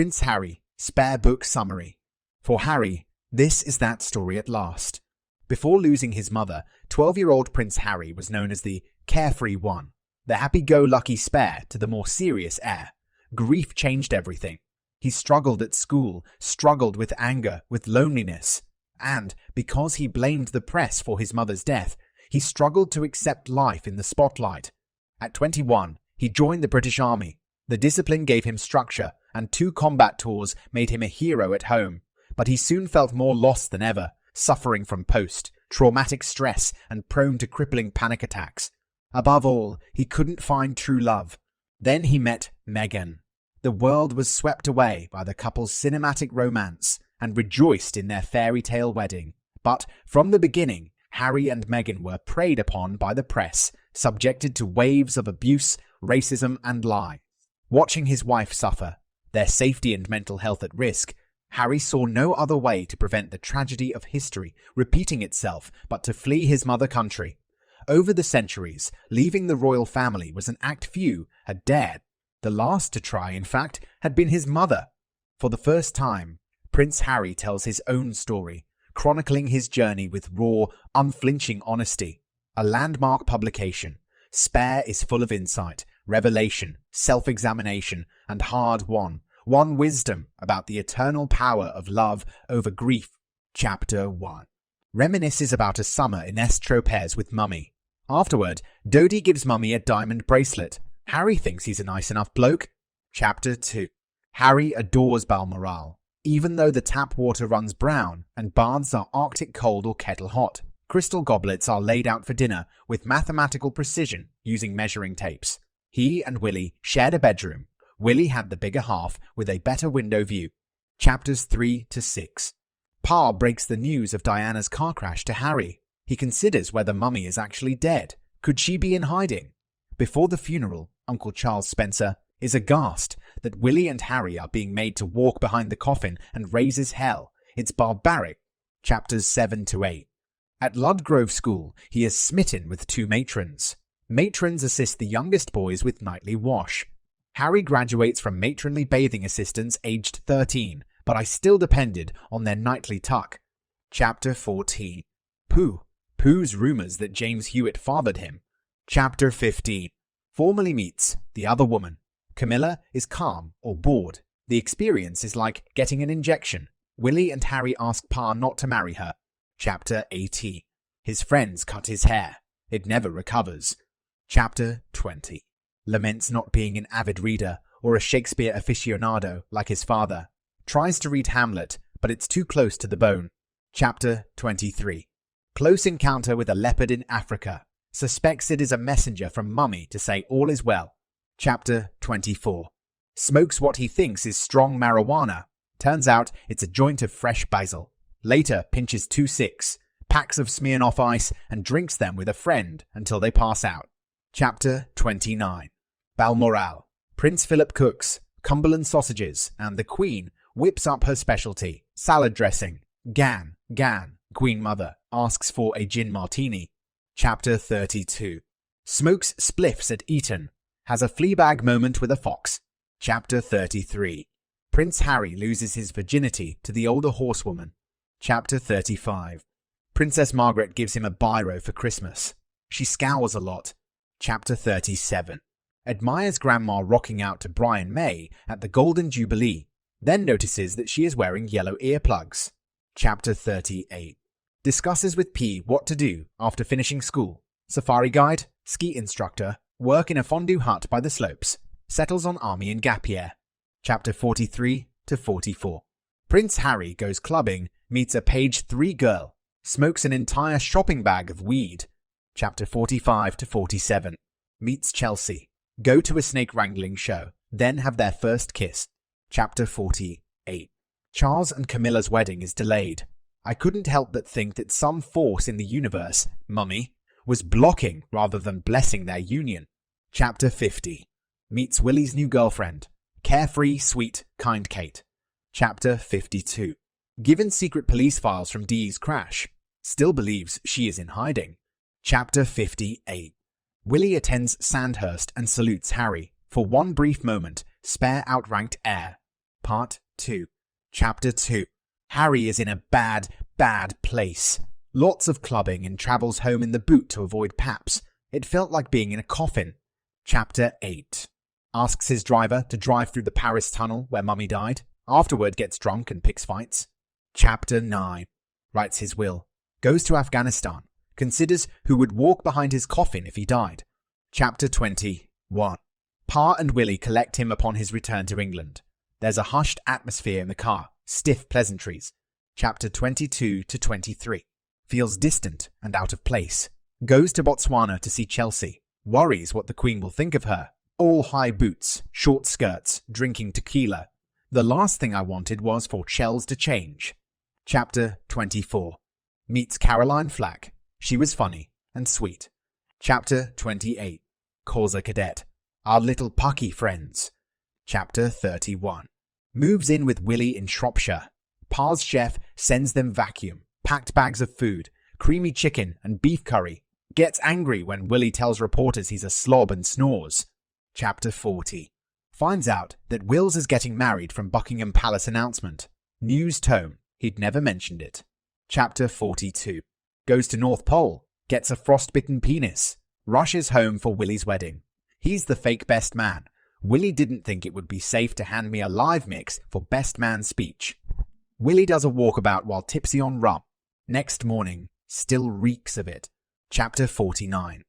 Prince Harry, Spare Book Summary. For Harry, this is that story at last. Before losing his mother, 12-year-old Prince Harry was known as the carefree one, the happy-go-lucky spare to the more serious heir. Grief changed everything. He struggled at school, struggled with anger, with loneliness, and, because he blamed the press for his mother's death, he struggled to accept life in the spotlight. At 21, he joined the British Army. The discipline gave him structure, and 2 combat tours made him a hero at home. But he soon felt more lost than ever, suffering from post-traumatic stress and prone to crippling panic attacks. Above all, he couldn't find true love. Then he met Meghan. The world was swept away by the couple's cinematic romance and rejoiced in their fairy tale wedding. But from the beginning, Harry and Meghan were preyed upon by the press, subjected to waves of abuse, racism, and lies. Watching his wife suffer, their safety and mental health at risk, Harry saw no other way to prevent the tragedy of history repeating itself but to flee his mother country. Over the centuries, leaving the royal family was an act few had dared. The last to try, in fact, had been his mother. For the first time, Prince Harry tells his own story, chronicling his journey with raw, unflinching honesty. A landmark publication, Spare is full of insight, revelation, self-examination, and hard-won wisdom about the eternal power of love over grief. Chapter 1 reminisces about a summer in Est-Tropez with Mummy. Afterward, Dodie gives Mummy a diamond bracelet. Harry thinks he's a nice enough bloke. Chapter 2 Harry adores Balmoral, even though the tap water runs brown and baths are Arctic cold or kettle hot. Crystal goblets are laid out for dinner with mathematical precision using measuring tapes. He and Willie shared a bedroom. Willie had the bigger half with a better window view. Chapters 3 to 6 Pa breaks the news of Diana's car crash to Harry. He considers whether Mummy is actually dead. Could she be in hiding? Before the funeral, Uncle Charles Spencer is aghast that Willie and Harry are being made to walk behind the coffin and raises hell. It's barbaric. Chapters 7 to 8 At Ludgrove School, he is smitten with 2 matrons. Matrons assist the youngest boys with nightly wash. Harry graduates from matronly bathing assistants aged 13, but I still depended on their nightly tuck. Chapter 14 Pooh's rumors that James Hewitt fathered him. Chapter 15 Formally meets the other woman. Camilla is calm or bored. The experience is like getting an injection. Willie and Harry ask Pa not to marry her. Chapter 18 His friends cut his hair. It never recovers. Chapter 20 Laments not being an avid reader or a Shakespeare aficionado like his father. Tries to read Hamlet, but it's too close to the bone. Chapter 23 Close encounter with a leopard in Africa. Suspects it is a messenger from Mummy to say all is well. Chapter 24 Smokes what he thinks is strong marijuana. Turns out it's a joint of fresh basil. Later pinches 2 sticks, packs of Smirnoff Ice, and drinks them with a friend until they pass out. Chapter 29 Balmoral. Prince Philip cooks Cumberland sausages, and the Queen whips up her specialty, salad dressing. Gan, Queen Mother, asks for a gin martini. Chapter 32 Smokes spliffs at Eton. Has a Fleabag moment with a fox. Chapter 33 Prince Harry loses his virginity to the older horsewoman. Chapter 35 Princess Margaret gives him a biro for Christmas. She scours a lot. Chapter 37 Admires Grandma rocking out to Brian May at the Golden Jubilee, then notices that she is wearing yellow earplugs. Chapter 38 Discusses with P what to do after finishing school. Safari guide, ski instructor, work in a fondue hut by the slopes. Settles on army and gap year. Chapter 43 to 44 Prince Harry goes clubbing, meets a page 3 girl. Smokes an entire shopping bag of weed. Chapter 45 to 47 Meets Chelsea. Go to a snake wrangling show, then have their first kiss. Chapter 48 Charles and Camilla's wedding is delayed. I couldn't help but think that some force in the universe, Mummy, was blocking rather than blessing their union. Chapter 50 Meets Willie's new girlfriend. Carefree, sweet, kind Kate. Chapter 52 Given secret police files from Dee's crash. Still believes she is in hiding. Chapter 58 Willie attends Sandhurst and salutes Harry. For one brief moment, Spare outranked Heir. Part 2. Chapter 2. Harry is in a bad place. Lots of clubbing and travels home in the boot to avoid Paps. It felt like being in a coffin. Chapter 8. Asks his driver to drive through the Paris tunnel where Mummy died. Afterward gets drunk and picks fights. Chapter 9. Writes his will. Goes to Afghanistan. Considers who would walk behind his coffin if he died. Chapter 21. Pa and Willie collect him upon his return to England. There's a hushed atmosphere in the car, stiff pleasantries. Chapter 22 to 23. Feels distant and out of place. Goes to Botswana to see Chelsea. Worries what the Queen will think of her. All high boots, short skirts, drinking tequila. The last thing I wanted was for Chels to change. Chapter 24. Meets Caroline Flack. She was funny and sweet. Chapter 28. Calls a cadet. Our little pucky friends. Chapter 31. Moves in with Willie in Shropshire. Pa's chef sends them vacuum, packed bags of food, creamy chicken and beef curry. Gets angry when Willie tells reporters he's a slob and snores. Chapter 40. Finds out that Wills is getting married from Buckingham Palace announcement. News tone. He'd never mentioned it. Chapter 42. Goes to North Pole. Gets a frostbitten penis. Rushes home for Willie's wedding. He's the fake best man. Willie didn't think it would be safe to hand me a live mix for best man speech. Willie does a walkabout while tipsy on rum. Next morning, still reeks of it. Chapter 49.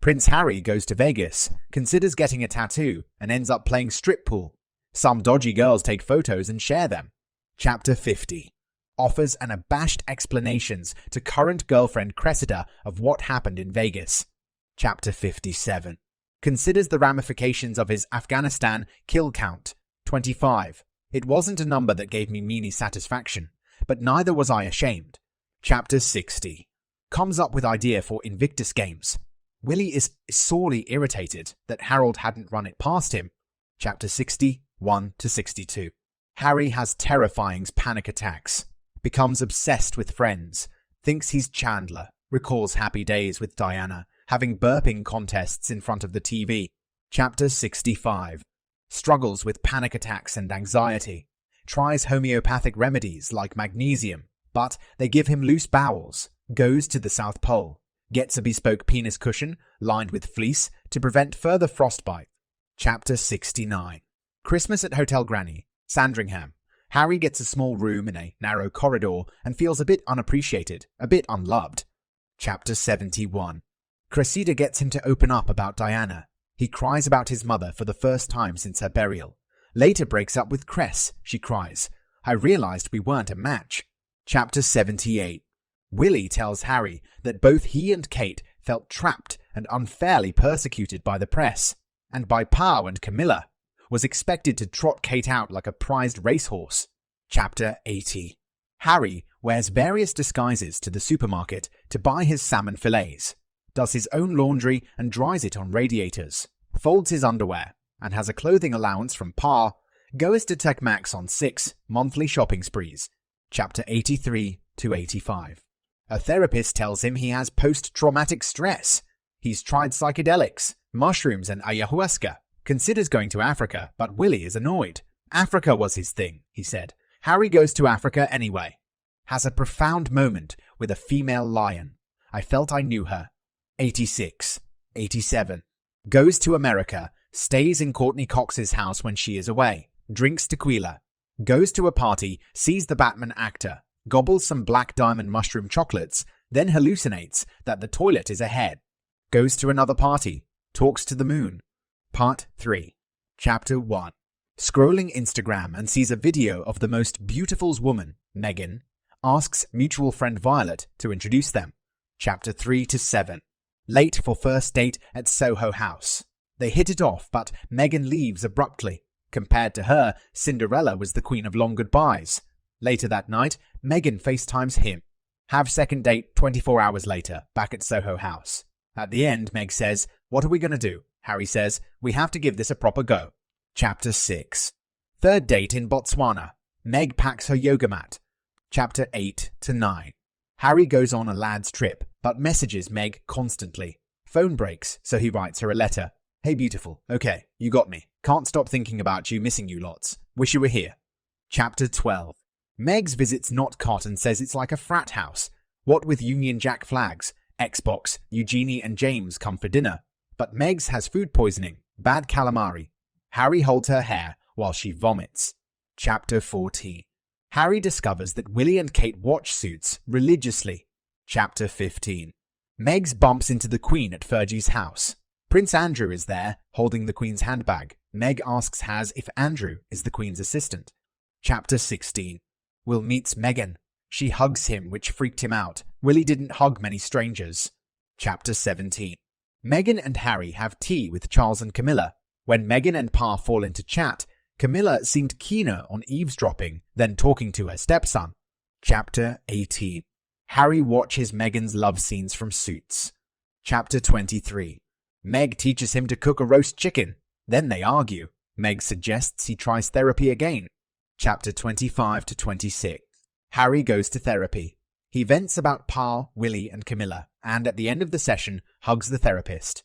Prince Harry goes to Vegas, considers getting a tattoo, and ends up playing strip pool. Some dodgy girls take photos and share them. Chapter 50. Offers an abashed explanations to current girlfriend Cressida of what happened in Vegas. Chapter 57. Considers the ramifications of his Afghanistan kill count, 25. It wasn't a number that gave me meany satisfaction, but neither was I ashamed. Chapter 60. Comes up with idea for Invictus Games. Willie is sorely irritated that Harold hadn't run it past him. Chapter 61 to 62. Harry has terrifying panic attacks. Becomes obsessed with Friends. Thinks he's Chandler. Recalls happy days with Diana, having burping contests in front of the TV. Chapter 65. Struggles with panic attacks and anxiety. Tries homeopathic remedies like magnesium, but they give him loose bowels. Goes to the South Pole. Gets a bespoke penis cushion lined with fleece to prevent further frostbite. Chapter 69. Christmas at Hotel Granny, Sandringham. Harry gets a small room in a narrow corridor and feels a bit unappreciated, a bit unloved. Chapter 71. Cressida gets him to open up about Diana. He cries about his mother for the first time since her burial. Later breaks up with Cress, she cries. I realized we weren't a match. Chapter 78. Willie tells Harry that both he and Kate felt trapped and unfairly persecuted by the press, and by Pau and Camilla. Was expected to trot Kate out like a prized racehorse. Chapter 80. Harry wears various disguises to the supermarket to buy his salmon fillets. Does his own laundry and dries it on radiators. Folds his underwear and has a clothing allowance from Pa. Goes to Tech Max on 6 monthly shopping sprees. Chapter 83 to 85. A therapist tells him he has post-traumatic stress. He's tried psychedelics, mushrooms and ayahuasca. Considers going to Africa, but Willie is annoyed. Africa was his thing, he said. Harry goes to Africa anyway. Has a profound moment with a female lion. I felt I knew her. 86. 87. Goes to America, stays in Courtney Cox's house when she is away. Drinks tequila. Goes to a party, sees the Batman actor. Gobbles some black diamond mushroom chocolates, then hallucinates that the toilet is ahead. Goes to another party. Talks to the moon. Part 3. Chapter 1. Scrolling Instagram and sees a video of the most beautiful woman, Megan. Asks mutual friend Violet to introduce them. Chapter 3 to 7. Late for first date at Soho House. They hit it off, but Megan leaves abruptly. Compared to her, Cinderella was the queen of long goodbyes. Later that night, Megan FaceTimes him. Have second date 24 hours later, back at Soho House. At the end, Meg says, "What are we going to do?" Harry says, "We have to give this a proper go." Chapter 6. Third date in Botswana. Meg packs her yoga mat. Chapter 8 to 9. Harry goes on a lad's trip, but messages Meg constantly. Phone breaks, so he writes her a letter. "Hey beautiful, okay, you got me. Can't stop thinking about you, missing you lots. Wish you were here." Chapter 12. Megs visits Notcott and says it's like a frat house. What with Union Jack flags, Xbox, Eugenie and James come for dinner. But Megs has food poisoning, bad calamari. Harry holds her hair while she vomits. Chapter 14. Harry discovers that Willie and Kate watch Suits religiously. Chapter 15. Megs bumps into the Queen at Fergie's house. Prince Andrew is there, holding the Queen's handbag. Meg asks Haz if Andrew is the Queen's assistant. Chapter 16. Will meets Meghan. She hugs him, which freaked him out. Willie didn't hug many strangers. Chapter 17. Meghan and Harry have tea with Charles and Camilla. When Meghan and Pa fall into chat, Camilla seemed keener on eavesdropping than talking to her stepson. Chapter 18. Harry watches Meghan's love scenes from Suits. Chapter 23. Meg teaches him to cook a roast chicken. Then they argue. Meg suggests he tries therapy again. Chapter 25 to 26. Harry goes to therapy. He vents about Pa, Willie, and Camilla, and at the end of the session, hugs the therapist.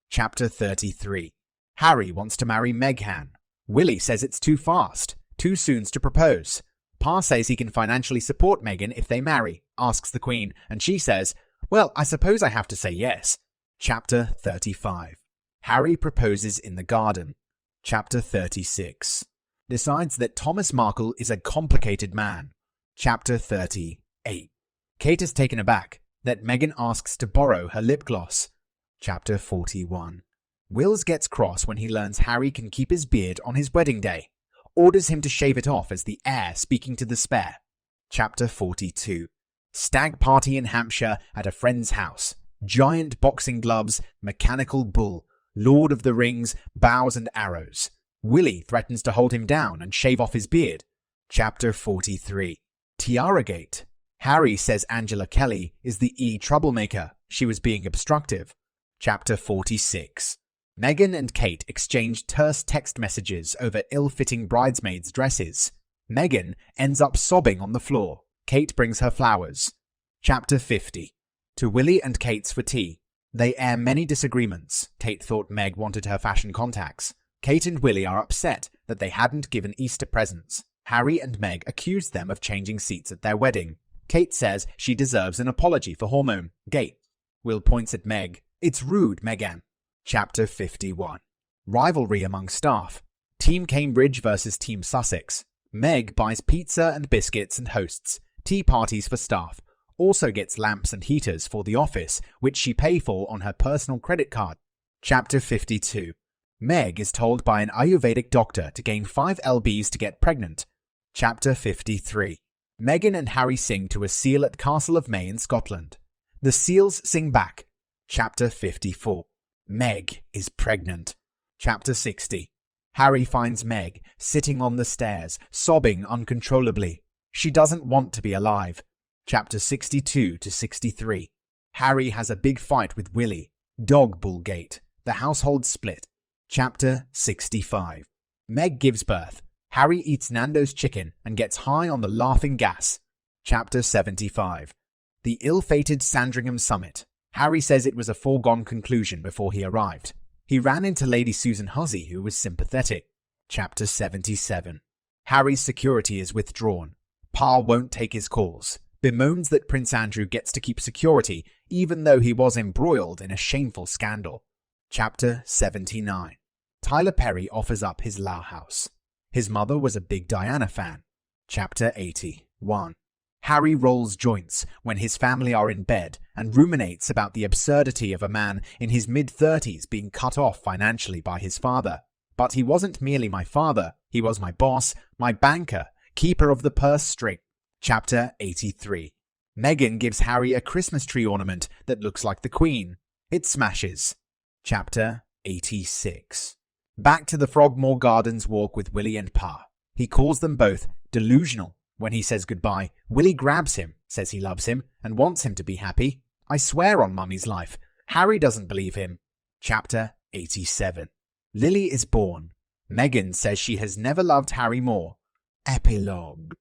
Chapter 33. Harry wants to marry Meghan. Willie says it's too fast, too soon to propose. Pa says he can financially support Meghan if they marry, asks the Queen, and she says, well, I suppose I have to say yes. Chapter 35. Harry proposes in the garden. Chapter 36. Decides that Thomas Markle is a complicated man. Chapter 38. Kate is taken aback that Meghan asks to borrow her lip gloss. Chapter 41. Wills gets cross when he learns Harry can keep his beard on his wedding day. Orders him to shave it off as the heir speaking to the spare. Chapter 42. Stag party in Hampshire at a friend's house. Giant boxing gloves, mechanical bull, Lord of the Rings, bows and arrows. Willie threatens to hold him down and shave off his beard. Chapter 43. Tiaragate. Harry says Angela Kelly is the troublemaker. She was being obstructive. Chapter 46. Meghan and Kate exchange terse text messages over ill-fitting bridesmaids' dresses. Meghan ends up sobbing on the floor. Kate brings her flowers. Chapter 50. To Willie and Kate's for tea. They air many disagreements. Kate thought Meg wanted her fashion contacts. Kate and Willie are upset that they hadn't given Easter presents. Harry and Meg accused them of changing seats at their wedding. Kate says she deserves an apology for hormone gate. Will points at Meg. It's rude, Meghan. Chapter 51. Rivalry among staff. Team Cambridge versus Team Sussex. Meg buys pizza and biscuits and hosts tea parties for staff. Also gets lamps and heaters for the office, which she pays for on her personal credit card. Chapter 52. Meg is told by an Ayurvedic doctor to gain 5 lbs to get pregnant. Chapter 53. Meghan and Harry sing to a seal at Castle of May in Scotland. The seals sing back. Chapter 54. Meg is pregnant. Chapter 60. Harry finds Meg sitting on the stairs, sobbing uncontrollably. She doesn't want to be alive. Chapter 62 to 63. Harry has a big fight with Willie. Dog bull gate. The household split. Chapter 65. Meg gives birth. Harry eats Nando's chicken and gets high on the laughing gas. Chapter 75. The ill-fated Sandringham Summit. Harry says it was a foregone conclusion before he arrived. He ran into Lady Susan Hussey, who was sympathetic. Chapter 77. Harry's security is withdrawn. Pa won't take his calls. Bemoans that Prince Andrew gets to keep security even though he was embroiled in a shameful scandal. Chapter 79. Tyler Perry offers up his Low House. His mother was a big Diana fan. Chapter 81. Harry rolls joints when his family are in bed and ruminates about the absurdity of a man in his mid-30s being cut off financially by his father. But he wasn't merely my father, he was my boss, my banker, keeper of the purse string. Chapter 83. Meghan gives Harry a Christmas tree ornament that looks like the Queen. It smashes. Chapter 86. Back to the Frogmore Gardens walk with Willie and Pa. He calls them both delusional. When he says goodbye, Willie grabs him, says he loves him, and wants him to be happy. I swear on Mummy's life. Harry doesn't believe him. Chapter 87. Lily is born. Meghan says she has never loved Harry more. Epilogue.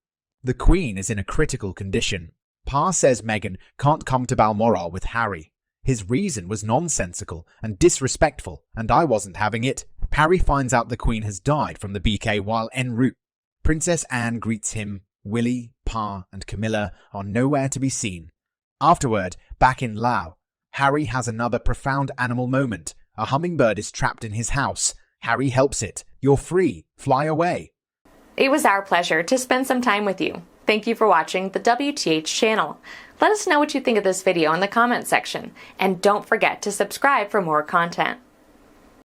The Queen is in a critical condition. Pa says Meghan can't come to Balmoral with Harry. His reason was nonsensical and disrespectful, and I wasn't having it. Harry finds out the Queen has died from the BK while en route. Princess Anne greets him. Willie, Pa, and Camilla are nowhere to be seen. Afterward, back in Lao, Harry has another profound animal moment. A hummingbird is trapped in his house. Harry helps it. "You're free. Fly away." It was our pleasure to spend some time with you. Thank you for watching the WTH channel. Let us know what you think of this video in the comment section, and don't forget to subscribe for more content.